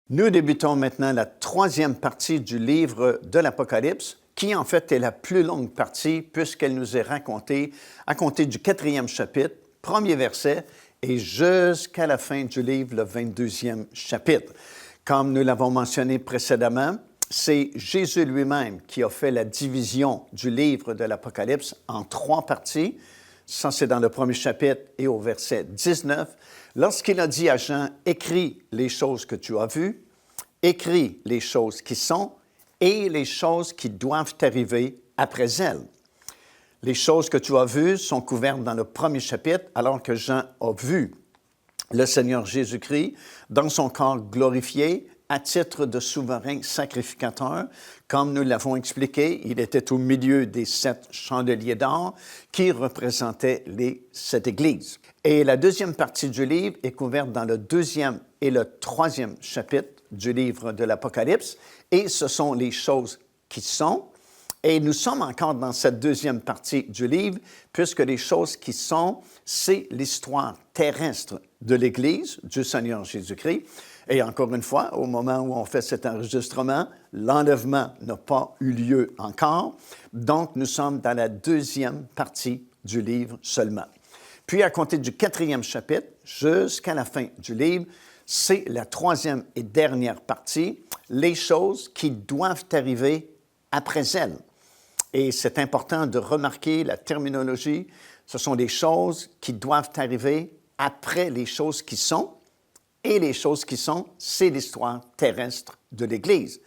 Nous débutons maintenant la troisième partie du livre de l'Apocalypse, qui en fait est la plus longue partie puisqu'elle nous est racontée à compter du 4e chapitre, premier verset, et jusqu'à la fin du livre, le 22e chapitre. Comme nous l'avons mentionné précédemment, c'est Jésus lui-même qui a fait la division du livre de l'Apocalypse en trois parties. Ça, c'est dans le premier chapitre et au verset 19. Lorsqu'il a dit à Jean, « Écris les choses que tu as vues, écris les choses qui sont et les choses qui doivent arriver après elles. » Les choses que tu as vues sont couvertes dans le premier chapitre, alors que Jean a vu le Seigneur Jésus-Christ dans son corps glorifié à titre de souverain sacrificateur. Comme nous l'avons expliqué, il était au milieu des 7 chandeliers d'or qui représentaient les 7 églises. Et la deuxième partie du livre est couverte dans le 2e et le 3e chapitre du livre de l'Apocalypse, et ce sont les choses qui sont. Et nous sommes encore dans cette deuxième partie du livre, puisque les choses qui sont, c'est l'histoire terrestre de l'Église du Seigneur Jésus-Christ. Et encore une fois, au moment où on fait cet enregistrement, l'enlèvement n'a pas eu lieu encore. Donc, nous sommes dans la deuxième partie du livre seulement. Puis, à compter du 4e chapitre jusqu'à la fin du livre, c'est la 3e et dernière partie, les choses qui doivent arriver après elles. Et c'est important de remarquer la terminologie. Ce sont des choses qui doivent arriver après les choses qui sont. Et les choses qui sont, c'est l'histoire terrestre de l'Église.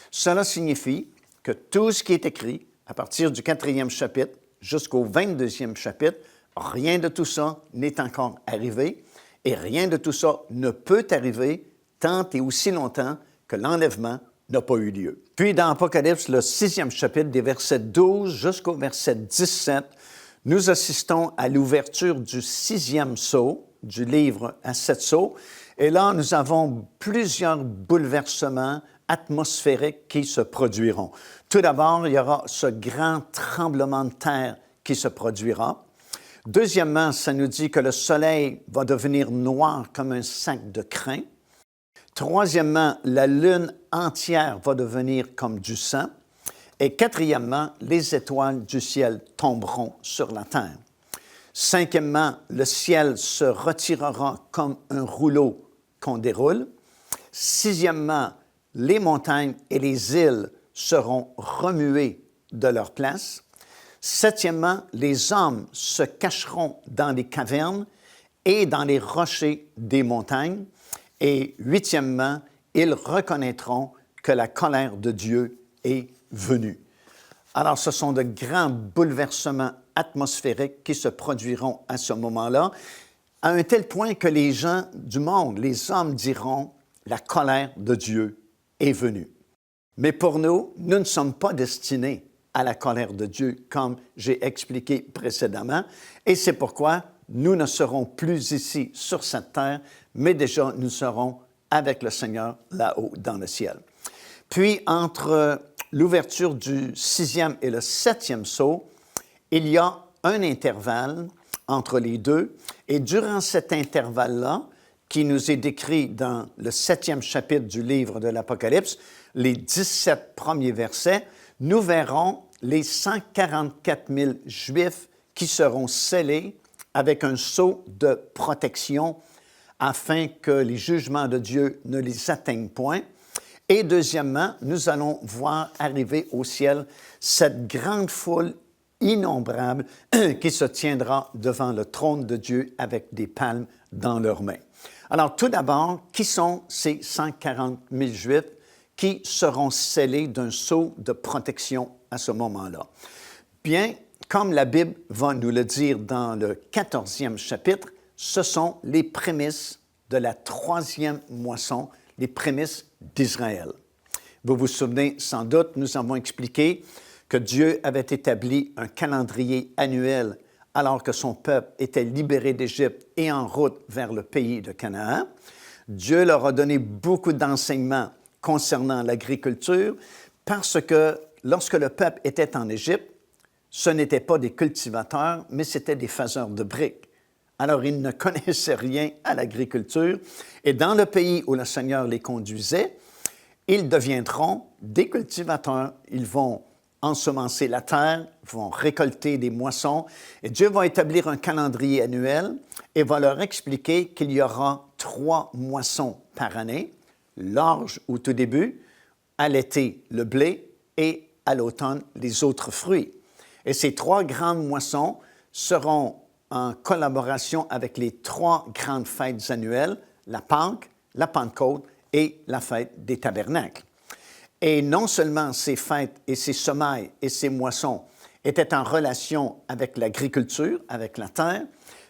Cela signifie que tout ce qui est écrit à partir du 4e chapitre jusqu'au 22e chapitre, rien de tout ça n'est encore arrivé et rien de tout ça ne peut arriver tant et aussi longtemps que l'enlèvement n'a pas eu lieu. Puis dans Apocalypse, le 6e chapitre, des versets 12 jusqu'au verset 17, nous assistons à l'ouverture du 6e sceau du livre à 7 sceaux. Et là, nous avons plusieurs bouleversements atmosphériques qui se produiront. Tout d'abord, il y aura ce grand tremblement de terre qui se produira. Deuxièmement, ça nous dit que le soleil va devenir noir comme un sac de crin. Troisièmement, la lune entière va devenir comme du sang. Et quatrièmement, les étoiles du ciel tomberont sur la terre. Cinquièmement, le ciel se retirera comme un rouleau qu'on déroule. Sixièmement, les montagnes et les îles seront remuées de leur place. Septièmement, les hommes se cacheront dans les cavernes et dans les rochers des montagnes. Et huitièmement, ils reconnaîtront que la colère de Dieu est venue. Alors, ce sont de grands bouleversements atmosphériques qui se produiront à ce moment-là, à un tel point que les gens du monde, les hommes diront, la colère de Dieu est venue. Mais pour nous, nous ne sommes pas destinés à la colère de Dieu, comme j'ai expliqué précédemment, et c'est pourquoi nous ne serons plus ici sur cette terre, mais déjà nous serons avec le Seigneur là-haut dans le ciel. Puis, entre l'ouverture du 6e et le 7e sceau, il y a un intervalle entre les deux, et durant cet intervalle-là, qui nous est décrit dans le 7e chapitre du livre de l'Apocalypse, les 17 premiers versets, nous verrons les 144 000 Juifs qui seront scellés avec un sceau de protection afin que les jugements de Dieu ne les atteignent point. Et deuxièmement, nous allons voir arriver au ciel cette grande foule innombrable qui se tiendra devant le trône de Dieu avec des palmes dans leurs mains. Alors, tout d'abord, qui sont ces 140 000 Juifs qui seront scellés d'un sceau de protection à ce moment-là? Bien, comme la Bible va nous le dire dans le 14e chapitre, ce sont les prémices de la 3e moisson, les prémices d'Israël. Vous vous souvenez sans doute, nous avons expliqué que Dieu avait établi un calendrier annuel alors que son peuple était libéré d'Égypte et en route vers le pays de Canaan. Dieu leur a donné beaucoup d'enseignements concernant l'agriculture parce que lorsque le peuple était en Égypte, ce n'étaient pas des cultivateurs, mais c'était des faiseurs de briques. Alors, ils ne connaissaient rien à l'agriculture. Et dans le pays où le Seigneur les conduisait, ils deviendront des cultivateurs. Ils vont ensemencer la terre, vont récolter des moissons. Et Dieu va établir un calendrier annuel et va leur expliquer qu'il y aura 3 moissons par année. L'orge au tout début, à l'été le blé et à l'automne les autres fruits. Et ces 3 grandes moissons seront en collaboration avec les 3 grandes fêtes annuelles, la Pâque, la Pentecôte et la fête des Tabernacles. Et non seulement ces fêtes et ces semailles et ces moissons étaient en relation avec l'agriculture, avec la terre,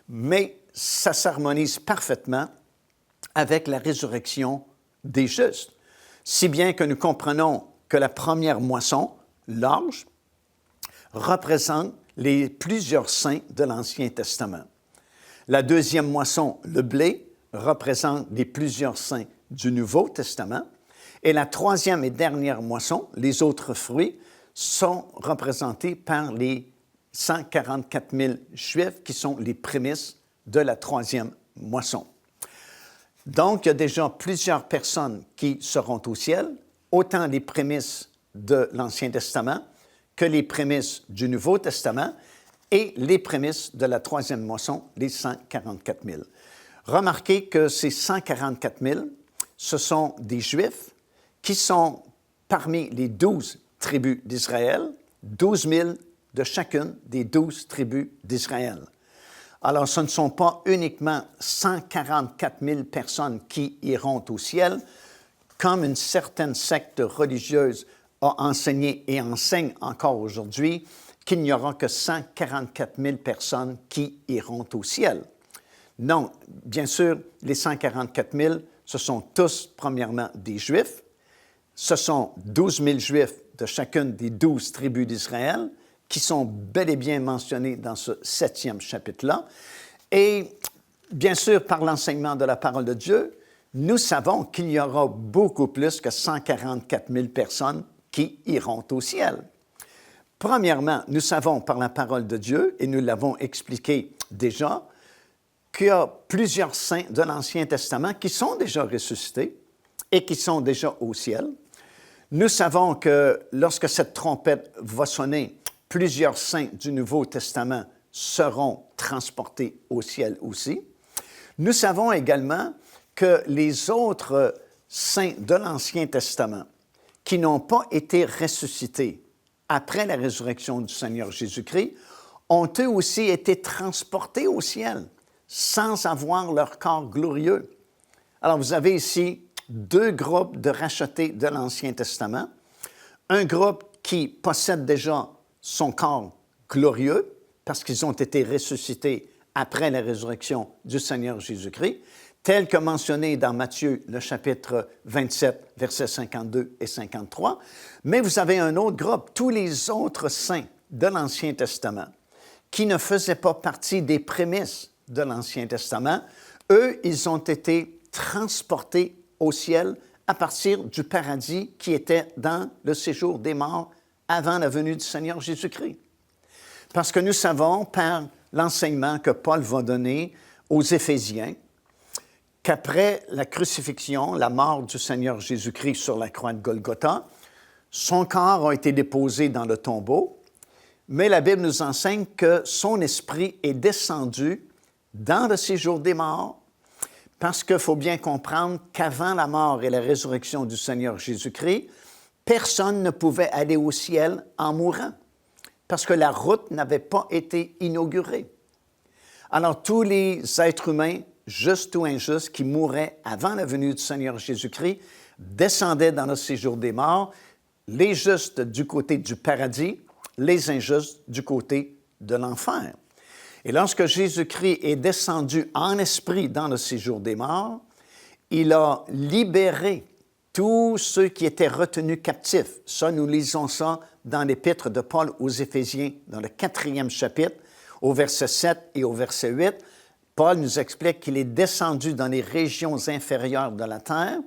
mais ça s'harmonise parfaitement avec la résurrection des justes. Si bien que nous comprenons que la première moisson, l'orge, représente les plusieurs saints de l'Ancien Testament. La deuxième moisson, le blé, représente les plusieurs saints du Nouveau Testament. Et la troisième et dernière moisson, les autres fruits, sont représentés par les 144 000 Juifs qui sont les prémices de la troisième moisson. Donc, il y a déjà plusieurs personnes qui seront au ciel, autant les prémices de l'Ancien Testament que les prémices du Nouveau Testament et les prémices de la troisième moisson, les 144 000. Remarquez que ces 144 000, ce sont des Juifs qui sont parmi les 12 tribus d'Israël, 12 000 de chacune des 12 tribus d'Israël. Alors, ce ne sont pas uniquement 144 000 personnes qui iront au ciel, comme une certaine secte religieuse a enseigné et enseigne encore aujourd'hui, qu'il n'y aura que 144 000 personnes qui iront au ciel. Non, bien sûr, les 144 000, ce sont tous, premièrement, des Juifs. Ce sont 12 000 Juifs de chacune des 12 tribus d'Israël qui sont bel et bien mentionnés dans ce 7e chapitre-là. Et bien sûr, par l'enseignement de la parole de Dieu, nous savons qu'il y aura beaucoup plus que 144 000 personnes qui iront au ciel. Premièrement, nous savons par la parole de Dieu, et nous l'avons expliqué déjà, qu'il y a plusieurs saints de l'Ancien Testament qui sont déjà ressuscités et qui sont déjà au ciel. Nous savons que lorsque cette trompette va sonner, plusieurs saints du Nouveau Testament seront transportés au ciel aussi. Nous savons également que les autres saints de l'Ancien Testament qui n'ont pas été ressuscités après la résurrection du Seigneur Jésus-Christ ont eux aussi été transportés au ciel sans avoir leur corps glorieux. Alors, vous avez ici 2 groupes de rachetés de l'Ancien Testament. Un groupe qui possède déjà son corps glorieux parce qu'ils ont été ressuscités après la résurrection du Seigneur Jésus-Christ, tel que mentionné dans Matthieu, le chapitre 27, versets 52 et 53. Mais vous avez un autre groupe, tous les autres saints de l'Ancien Testament, qui ne faisaient pas partie des prémices de l'Ancien Testament. Eux, ils ont été transportés au ciel à partir du paradis qui était dans le séjour des morts avant la venue du Seigneur Jésus-Christ. Parce que nous savons par l'enseignement que Paul va donner aux Éphésiens qu'après la crucifixion, la mort du Seigneur Jésus-Christ sur la croix de Golgotha, son corps a été déposé dans le tombeau, mais la Bible nous enseigne que son esprit est descendu dans le séjour des morts, parce qu'il faut bien comprendre qu'avant la mort et la résurrection du Seigneur Jésus-Christ, personne ne pouvait aller au ciel en mourant, parce que la route n'avait pas été inaugurée. Alors, tous les êtres humains, justes ou injustes, qui mouraient avant la venue du Seigneur Jésus-Christ, descendaient dans le séjour des morts, les justes du côté du paradis, les injustes du côté de l'enfer. Et lorsque Jésus-Christ est descendu en esprit dans le séjour des morts, il a libéré tous ceux qui étaient retenus captifs. Ça, nous lisons ça dans l'épître de Paul aux Éphésiens, dans le 4e chapitre, au verset 7 et au verset 8. Paul nous explique qu'il est descendu dans les régions inférieures de la terre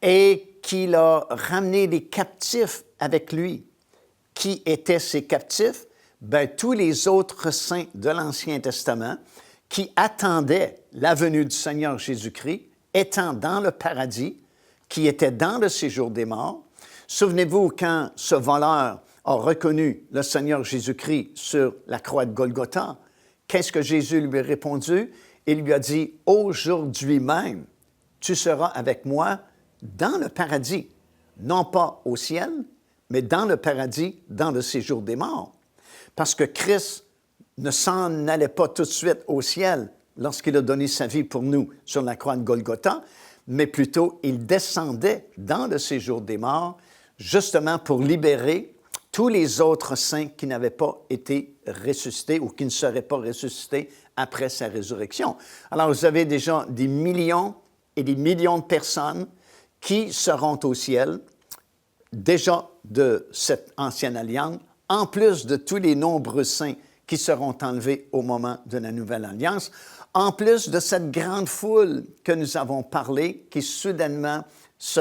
et qu'il a ramené les captifs avec lui. Qui étaient ces captifs? Bien, tous les autres saints de l'Ancien Testament qui attendaient la venue du Seigneur Jésus-Christ, étant dans le paradis, qui était dans le séjour des morts. Souvenez-vous, quand ce voleur a reconnu le Seigneur Jésus-Christ sur la croix de Golgotha, qu'est-ce que Jésus lui a répondu? Il lui a dit, « Aujourd'hui même, tu seras avec moi dans le paradis, non pas au ciel, mais dans le paradis, dans le séjour des morts. » Parce que Christ ne s'en allait pas tout de suite au ciel lorsqu'il a donné sa vie pour nous sur la croix de Golgotha, mais plutôt il descendait dans le séjour des morts, justement pour libérer tous les autres saints qui n'avaient pas été ressuscités ou qui ne seraient pas ressuscités après sa résurrection. Alors, vous avez déjà des millions et des millions de personnes qui seront au ciel, déjà de cette ancienne alliance, en plus de tous les nombreux saints qui seront enlevés au moment de la nouvelle alliance, en plus de cette grande foule que nous avons parlé, qui soudainement se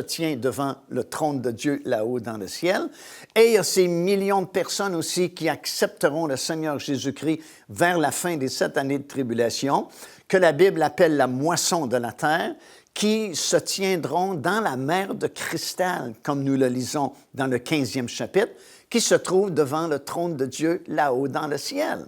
tient devant le trône de Dieu là-haut dans le ciel. Et il y a ces millions de personnes aussi qui accepteront le Seigneur Jésus-Christ vers la fin des 7 années de tribulation, que la Bible appelle la moisson de la terre, qui se tiendront dans la mer de cristal, comme nous le lisons dans le 15e chapitre, qui se trouve devant le trône de Dieu là-haut dans le ciel.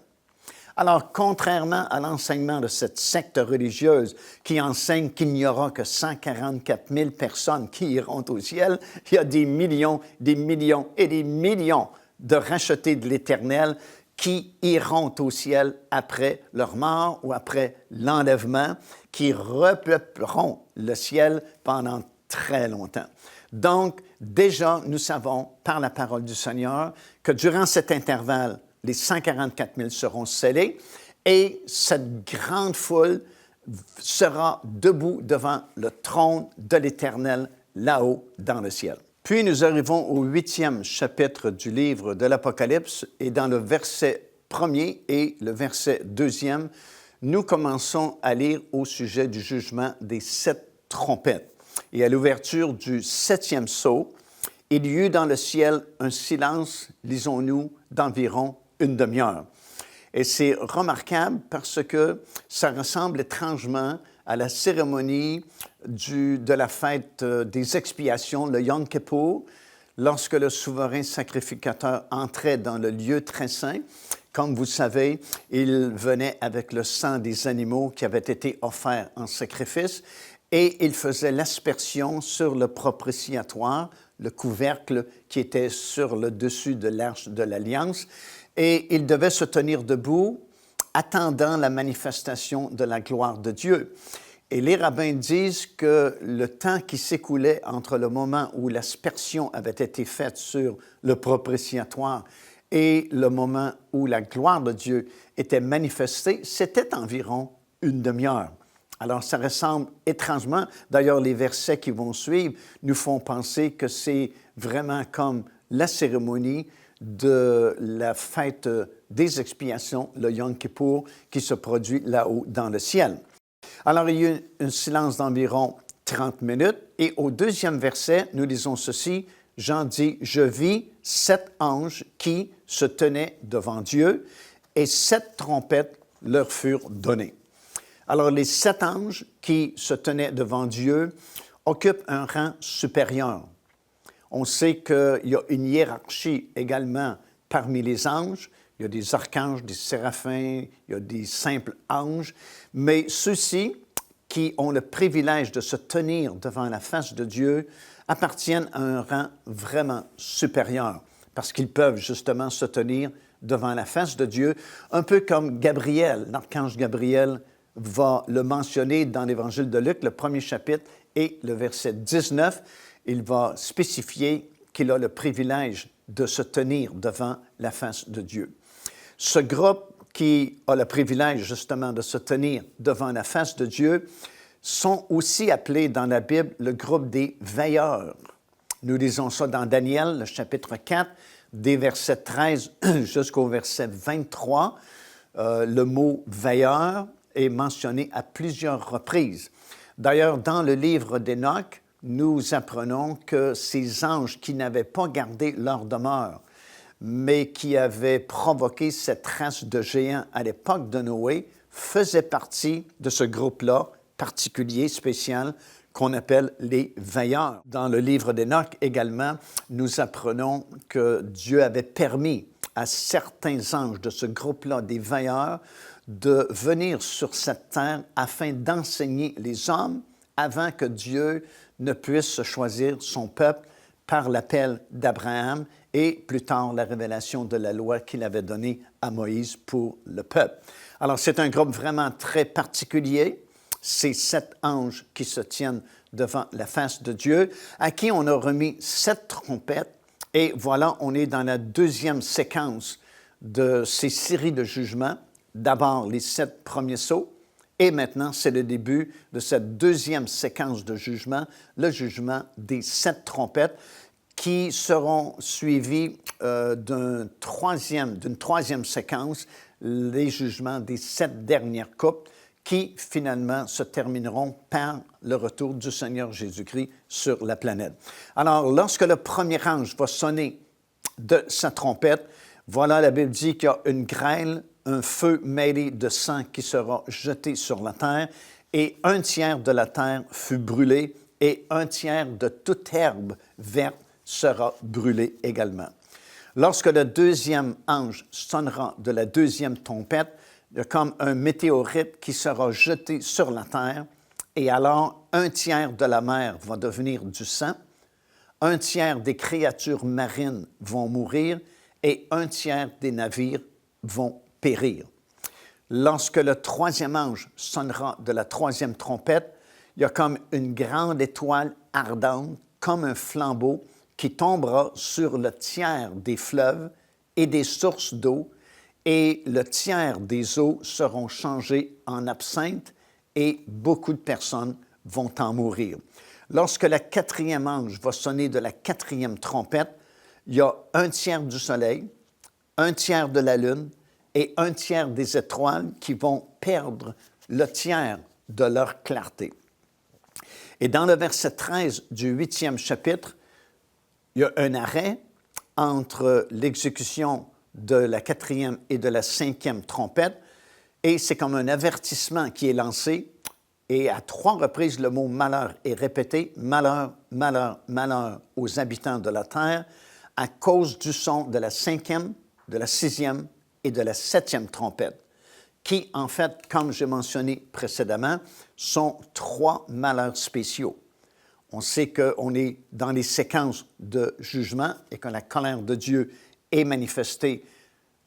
Alors, contrairement à l'enseignement de cette secte religieuse qui enseigne qu'il n'y aura que 144 000 personnes qui iront au ciel, il y a des millions et des millions de rachetés de l'Éternel qui iront au ciel après leur mort ou après l'enlèvement, qui repeupleront le ciel pendant très longtemps. Donc, déjà, nous savons par la parole du Seigneur que durant cet intervalle, les 144 000 seront scellés et cette grande foule sera debout devant le trône de l'Éternel là-haut dans le ciel. Puis nous arrivons au 8e chapitre du livre de l'Apocalypse et dans le verset 1er et le verset 2e, nous commençons à lire au sujet du jugement des 7 trompettes. Et à l'ouverture du 7e sceau, il y eut dans le ciel un silence, lisons-nous, d'environ une demi-heure. Et c'est remarquable parce que ça ressemble étrangement à la cérémonie de la fête des expiations, le Yom Kippour, lorsque le souverain sacrificateur entrait dans le lieu très saint. Comme vous savez, il venait avec le sang des animaux qui avaient été offerts en sacrifice et il faisait l'aspersion sur le propitiatoire, le couvercle qui était sur le dessus de l'arche de l'Alliance. Et il devait se tenir debout, attendant la manifestation de la gloire de Dieu. Et les rabbins disent que le temps qui s'écoulait entre le moment où l'aspersion avait été faite sur le propitiatoire et le moment où la gloire de Dieu était manifestée, c'était environ une demi-heure. Alors, ça ressemble étrangement. D'ailleurs, les versets qui vont suivre nous font penser que c'est vraiment comme la cérémonie de la fête des expiations, le Yom Kippour, qui se produit là-haut dans le ciel. Alors, il y a eu un silence d'environ 30 minutes et au 2e verset, nous lisons ceci, Jean dit, « Je vis 7 anges qui se tenaient devant Dieu et 7 trompettes leur furent données. » Alors, les 7 anges qui se tenaient devant Dieu occupent un rang supérieur. On sait qu'il y a une hiérarchie également parmi les anges. Il y a des archanges, des séraphins, il y a des simples anges. Mais ceux-ci qui ont le privilège de se tenir devant la face de Dieu appartiennent à un rang vraiment supérieur parce qu'ils peuvent justement se tenir devant la face de Dieu, un peu comme Gabriel. L'archange Gabriel va le mentionner dans l'Évangile de Luc, le 1er chapitre et le verset 19. Il va spécifier qu'il a le privilège de se tenir devant la face de Dieu. Ce groupe qui a le privilège justement de se tenir devant la face de Dieu sont aussi appelés dans la Bible le groupe des veilleurs. Nous lisons ça dans Daniel, le chapitre 4, des versets 13 jusqu'au verset 23. Le mot « veilleur » est mentionné à plusieurs reprises. D'ailleurs, dans le livre d'Enoch, nous apprenons que ces anges qui n'avaient pas gardé leur demeure, mais qui avaient provoqué cette race de géants à l'époque de Noé, faisaient partie de ce groupe-là particulier, spécial, qu'on appelle les veilleurs. Dans le livre d'Enoch également, nous apprenons que Dieu avait permis à certains anges de ce groupe-là, des veilleurs, de venir sur cette terre afin d'enseigner les hommes avant que Dieu ne puisse choisir son peuple par l'appel d'Abraham et plus tard la révélation de la loi qu'il avait donnée à Moïse pour le peuple. Alors, c'est un groupe vraiment très particulier. Ces 7 anges qui se tiennent devant la face de Dieu, à qui on a remis 7 trompettes. Et voilà, on est dans la deuxième séquence de ces séries de jugements. D'abord, les 7 premiers sceaux. Et maintenant, c'est le début de cette deuxième séquence de jugement, le jugement des 7 trompettes, qui seront suivis d'une troisième séquence, les jugements des 7 dernières coupes, qui finalement se termineront par le retour du Seigneur Jésus-Christ sur la planète. Alors, lorsque le premier ange va sonner de sa trompette, voilà, la Bible dit qu'il y a une grêle, un feu mêlé de sang qui sera jeté sur la terre, et 1/3 de la terre fut brûlé, et 1/3 de toute herbe verte sera brûlée également. Lorsque le deuxième ange sonnera de la deuxième trompette, il y a comme un météorite qui sera jeté sur la terre, et alors 1/3 de la mer va devenir du sang, 1/3 des créatures marines vont mourir, et 1/3 des navires vont périr. Lorsque le troisième ange sonnera de la troisième trompette, il y a comme une grande étoile ardente, comme un flambeau, qui tombera sur le tiers des fleuves et des sources d'eau, et le tiers des eaux seront changées en absinthe, et beaucoup de personnes vont en mourir. Lorsque le quatrième ange va sonner de la quatrième trompette, il y a 1/3 du soleil, 1/3 de la lune et 1/3 des étoiles qui vont perdre le tiers de leur clarté. Et dans le verset 13 du 8e chapitre, il y a un arrêt entre l'exécution de la quatrième et de la cinquième trompette, et c'est comme un avertissement qui est lancé, et à 3 reprises, le mot « malheur » est répété, « malheur, malheur, malheur aux habitants de la terre », à cause du son de la 5e, de la 6e et de la 7e trompette, qui, en fait, comme j'ai mentionné précédemment, sont 3 malheurs spéciaux. On sait qu'on est dans les séquences de jugement et que la colère de Dieu est manifestée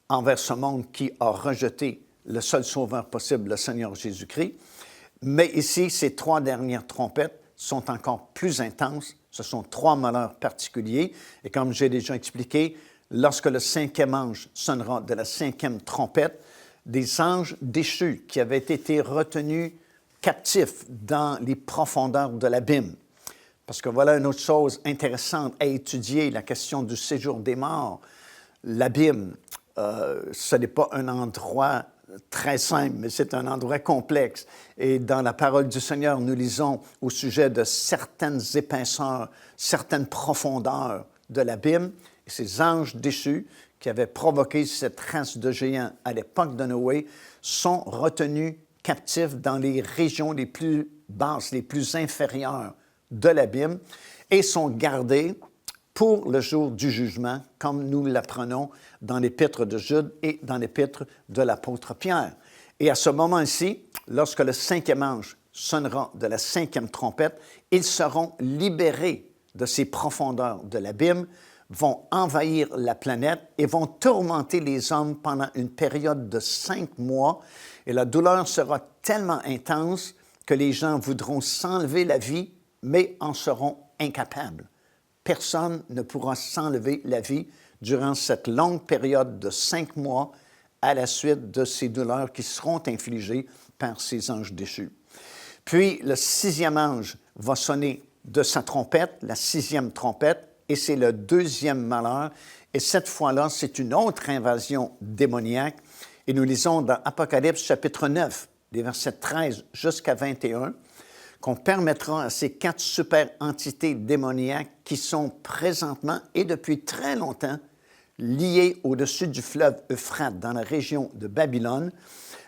envers ce monde qui a rejeté le seul sauveur possible, le Seigneur Jésus-Christ. Mais ici, ces 3 dernières trompettes sont encore plus intenses. Ce sont 3 malheurs particuliers. Et comme j'ai déjà expliqué, lorsque le 5e ange sonnera de la 5e trompette, des anges déchus qui avaient été retenus captifs dans les profondeurs de l'abîme. Parce que voilà une autre chose intéressante à étudier, la question du séjour des morts. L'abîme, ce n'est pas un endroit très simple, mais c'est un endroit complexe. Et dans la parole du Seigneur, nous lisons au sujet de certaines épaisseurs, certaines profondeurs de l'abîme. Et ces anges déchus qui avaient provoqué cette race de géants à l'époque de Noé sont retenus captifs dans les régions les plus basses, les plus inférieures de l'abîme, et sont gardés pour le jour du jugement, comme nous l'apprenons dans l'épître de Jude et dans l'épître de l'apôtre Pierre. Et à ce moment-ci, lorsque le 5e ange sonnera de la 5e trompette, ils seront libérés de ces profondeurs de l'abîme, vont envahir la planète et vont tourmenter les hommes pendant une période de 5 mois. Et la douleur sera tellement intense que les gens voudront s'enlever la vie, mais en seront incapables. Personne ne pourra s'enlever la vie durant cette longue période de 5 mois à la suite de ces douleurs qui seront infligées par ces anges déchus. Puis le 6e ange va sonner de sa trompette, la 6e trompette, et c'est le 2e malheur. Et cette fois-là, c'est une autre invasion démoniaque. Et nous lisons dans Apocalypse chapitre 9, les versets 13 jusqu'à 21, qu'on permettra à ces 4 super-entités démoniaques qui sont présentement et depuis très longtemps liés au-dessus du fleuve Euphrate dans la région de Babylone.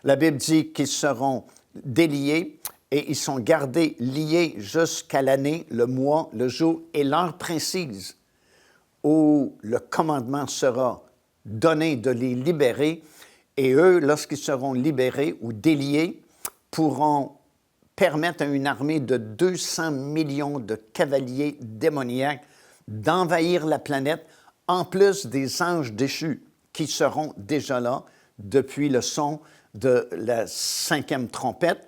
La Bible dit qu'ils seront déliés et ils sont gardés liés jusqu'à l'année, le mois, le jour et l'heure précise où le commandement sera donné de les libérer. Et eux, lorsqu'ils seront libérés ou déliés, pourront permettre à une armée de 200 millions de cavaliers démoniaques d'envahir la planète, en plus des anges déchus qui seront déjà là depuis le son de la 5e trompette.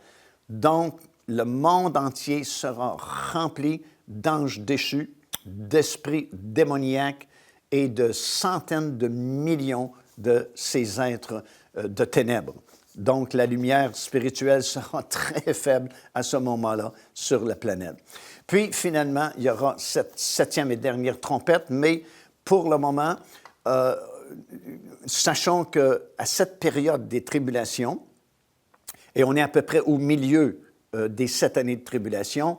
Donc, le monde entier sera rempli d'anges déchus, d'esprits démoniaques et de centaines de millions de ces êtres de ténèbres. Donc, la lumière spirituelle sera très faible à ce moment-là sur la planète. Puis, finalement, il y aura cette 7e et dernière trompette, mais pour le moment, sachons qu'à cette période des tribulations, et on est à peu près au milieu des 7 années de tribulation,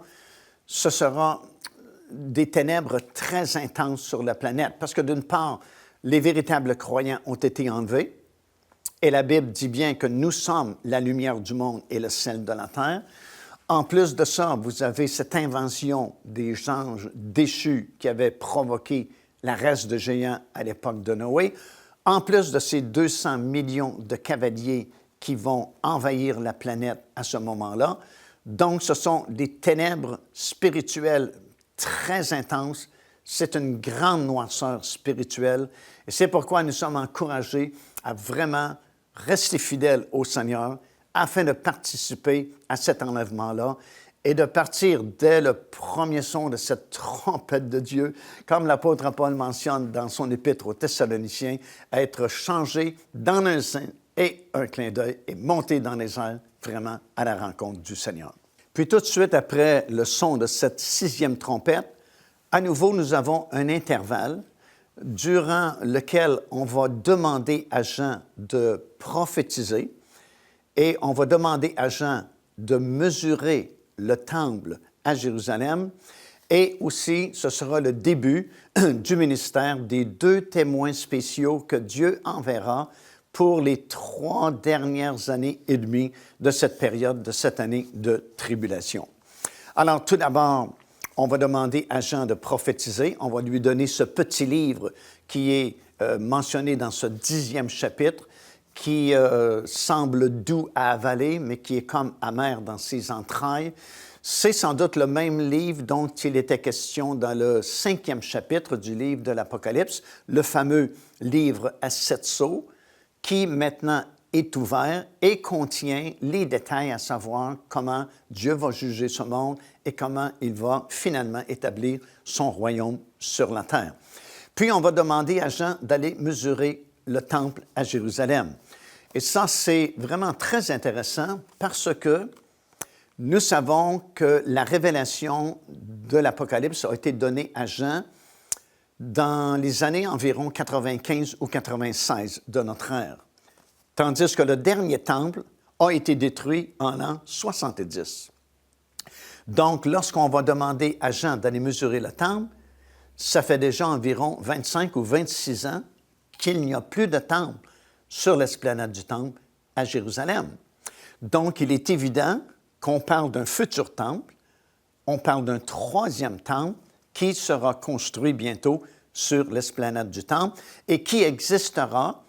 ce sera des ténèbres très intenses sur la planète, parce que d'une part, les véritables croyants ont été enlevés, et la Bible dit bien que nous sommes la lumière du monde et le sel de la terre. En plus de ça, vous avez cette invention des anges déchus qui avaient provoqué la race de géants à l'époque de Noé, en plus de ces 200 millions de cavaliers qui vont envahir la planète à ce moment-là. Donc, ce sont des ténèbres spirituelles très intenses. C'est une grande noirceur spirituelle. Et c'est pourquoi nous sommes encouragés à vraiment rester fidèles au Seigneur afin de participer à cet enlèvement-là et de partir dès le premier son de cette trompette de Dieu, comme l'apôtre Paul mentionne dans son épître aux Thessaloniciens, à être changé dans un sein et un clin d'œil et monter dans les airs vraiment à la rencontre du Seigneur. Puis tout de suite après le son de cette 6e trompette, à nouveau, nous avons un intervalle durant lequel on va demander à Jean de prophétiser et on va demander à Jean de mesurer le temple à Jérusalem et aussi ce sera le début du ministère des 2 témoins spéciaux que Dieu enverra pour les 3 dernières années et demie de cette période, de cette année de tribulation. Alors, tout d'abord, on va demander à Jean de prophétiser. On va lui donner ce petit livre qui est mentionné dans ce 10e chapitre, qui semble doux à avaler, mais qui est comme amer dans ses entrailles. C'est sans doute le même livre dont il était question dans le 5e chapitre du livre de l'Apocalypse, le fameux livre à 7 sceaux, qui maintenant est ouvert et contient les détails à savoir comment Dieu va juger ce monde et comment il va finalement établir son royaume sur la terre. Puis on va demander à Jean d'aller mesurer le temple à Jérusalem. Et ça, c'est vraiment très intéressant parce que nous savons que la révélation de l'Apocalypse a été donnée à Jean dans les années environ 95 ou 96 de notre ère. Tandis que le dernier temple a été détruit en l'an 70. Donc, lorsqu'on va demander à Jean d'aller mesurer le temple, ça fait déjà environ 25 ou 26 ans qu'il n'y a plus de temple sur l'esplanade du temple à Jérusalem. Donc, il est évident qu'on parle d'un futur temple, on parle d'un 3e temple qui sera construit bientôt sur l'esplanade du temple et qui existera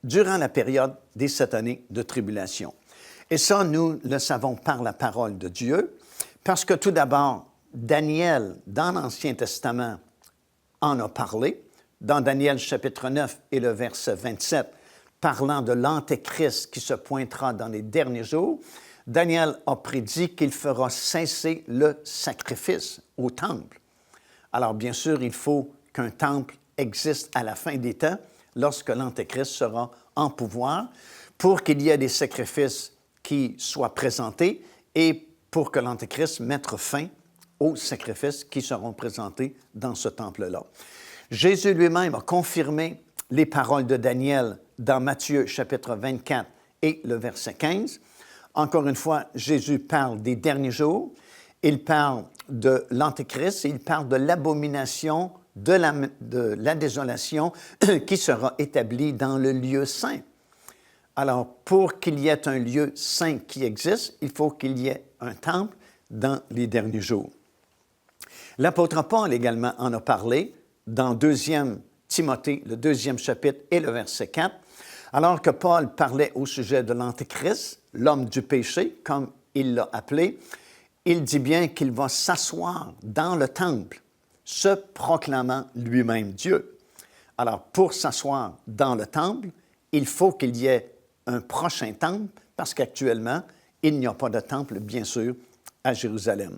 durant la période des 7 années de tribulation. Et ça, nous le savons par la parole de Dieu, parce que tout d'abord, Daniel, dans l'Ancien Testament, en a parlé, dans Daniel chapitre 9 et le verset 27, parlant de l'Antéchrist qui se pointera dans les derniers jours, Daniel a prédit qu'il fera cesser le sacrifice au temple. Alors, bien sûr, il faut qu'un temple existe à la fin des temps, lorsque l'Antéchrist sera en pouvoir, pour qu'il y ait des sacrifices qui soient présentés et pour que l'Antéchrist mette fin aux sacrifices qui seront présentés dans ce temple-là. Jésus lui-même a confirmé les paroles de Daniel dans Matthieu chapitre 24 et le verset 15. Encore une fois, Jésus parle des derniers jours, il parle de l'Antéchrist et il parle de l'abomination de la désolation qui sera établi dans le lieu saint. Alors, pour qu'il y ait un lieu saint qui existe, il faut qu'il y ait un temple dans les derniers jours. L'apôtre Paul également en a parlé dans 2 Timothée, le 2e chapitre et le verset 4, alors que Paul parlait au sujet de l'Antéchrist, l'homme du péché, comme il l'a appelé, il dit bien qu'il va s'asseoir dans le temple, se proclamant lui-même Dieu. Alors, pour s'asseoir dans le temple, il faut qu'il y ait un prochain temple, parce qu'actuellement, il n'y a pas de temple, bien sûr, à Jérusalem.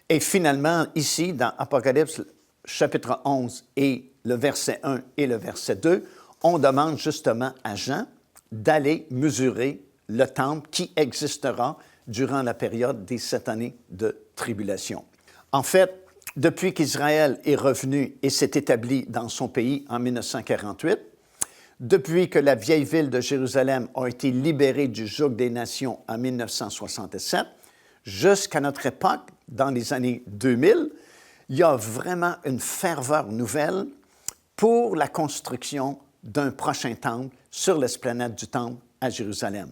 Et finalement, ici, dans Apocalypse, chapitre 11 et le verset 1 et le verset 2, on demande justement à Jean d'aller mesurer le temple qui existera durant la période des 7 années de tribulation. En fait, depuis qu'Israël est revenu et s'est établi dans son pays en 1948, depuis que la vieille ville de Jérusalem a été libérée du joug des nations en 1967, jusqu'à notre époque, dans les années 2000, il y a vraiment une ferveur nouvelle pour la construction d'un prochain temple sur l'esplanade du temple à Jérusalem.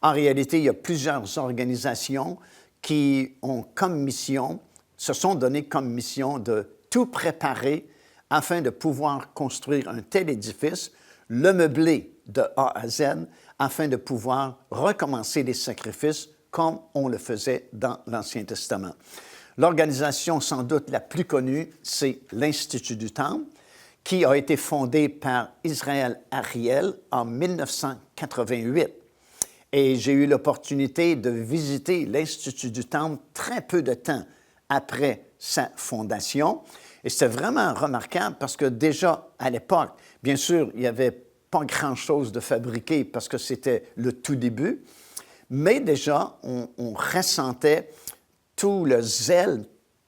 En réalité, il y a plusieurs organisations qui ont comme mission, se sont données comme mission de tout préparer afin de pouvoir construire un tel édifice, le meubler de A à Z, afin de pouvoir recommencer les sacrifices comme on le faisait dans l'Ancien Testament. L'organisation sans doute la plus connue, c'est l'Institut du Temple, qui a été fondé par Israël Ariel en 1988. Et j'ai eu l'opportunité de visiter l'Institut du Temple très peu de temps après sa fondation. Et c'est vraiment remarquable parce que déjà à l'époque, bien sûr, il n'y avait pas grand-chose de fabriqué parce que c'était le tout début, mais déjà, on ressentait tout le zèle,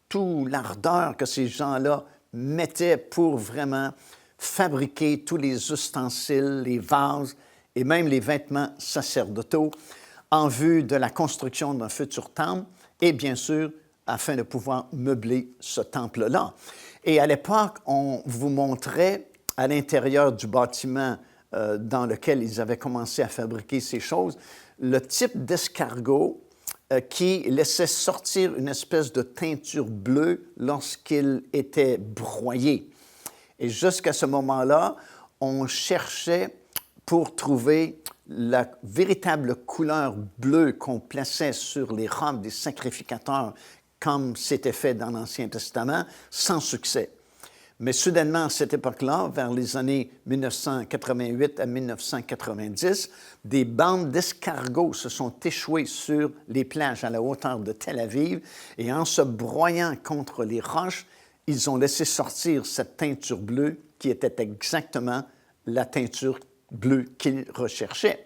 toute l'ardeur que ces gens-là mettaient pour vraiment fabriquer tous les ustensiles, les vases et même les vêtements sacerdotaux en vue de la construction d'un futur temple et bien sûr, afin de pouvoir meubler ce temple-là. Et à l'époque, on vous montrait à l'intérieur du bâtiment dans lequel ils avaient commencé à fabriquer ces choses, le type d'escargot qui laissait sortir une espèce de teinture bleue lorsqu'il était broyé. Et jusqu'à ce moment-là, on cherchait pour trouver la véritable couleur bleue qu'on plaçait sur les robes des sacrificateurs, comme c'était fait dans l'Ancien Testament, sans succès. Mais soudainement, à cette époque-là, vers les années 1988 à 1990, des bandes d'escargots se sont échouées sur les plages à la hauteur de Tel Aviv et en se broyant contre les roches, ils ont laissé sortir cette teinture bleue qui était exactement la teinture bleue qu'ils recherchaient.